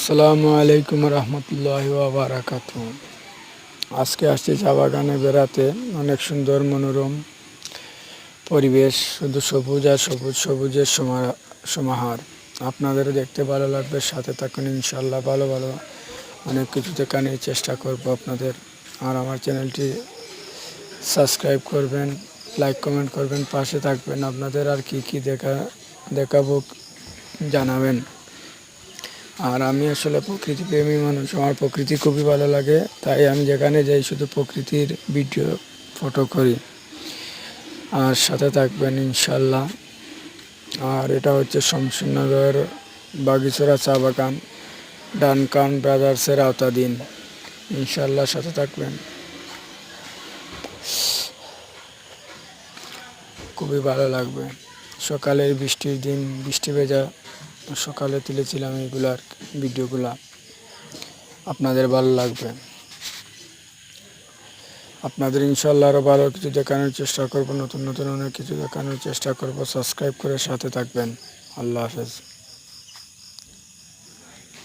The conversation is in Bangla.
আসসালামু আলাইকুম রহমতুল্লাহি ওয়া বারাকাতুহু। আজকে আসছি চা বাগানে বেড়াতে। অনেক সুন্দর মনোরম পরিবেশ, শুধু সবুজ আর সবুজ, সবুজের সমাহার। আপনাদেরও দেখতে ভালো লাগবে, সাথে থাকুন ইনশাল্লাহ। ভালো ভালো অনেক কিছু দেখানোর চেষ্টা করব আপনাদের। আর আমার চ্যানেলটি সাবস্ক্রাইব করবেন, লাইক কমেন্ট করবেন, পাশে থাকবেন। আপনাদের আর কি দেখাবো জানাবেন। আর আমি আসলে প্রকৃতিপ্রেমী মানুষ, আমার প্রকৃতি খুবই ভালো লাগে, তাই আমি যেখানে যাই শুধু প্রকৃতির ভিডিও ফটো করি। আর সাথে থাকবেন ইনশাল্লাহ। আর এটা হচ্ছে শমশেরনগর বাগিচড়া চা বাগান, ডানকান ব্রাদার্সের আওতাধীন। ইনশাল্লাহ সাথে থাকবেন, খুবই ভালো লাগবে। সকালের বৃষ্টির দিন, বৃষ্টি ভেজা সকালে তুলেছিলাম এইগুলার ভিডিওগুলা, আপনাদের ভালো লাগবে। আপনাদের ইনশাল্লাহ আরও ভালো কিছু দেখানোর চেষ্টা করব, নতুন নতুন অনেক কিছু দেখানোর চেষ্টা করব। সাবস্ক্রাইব করে সাথে থাকবেন। আল্লাহ হাফেজ।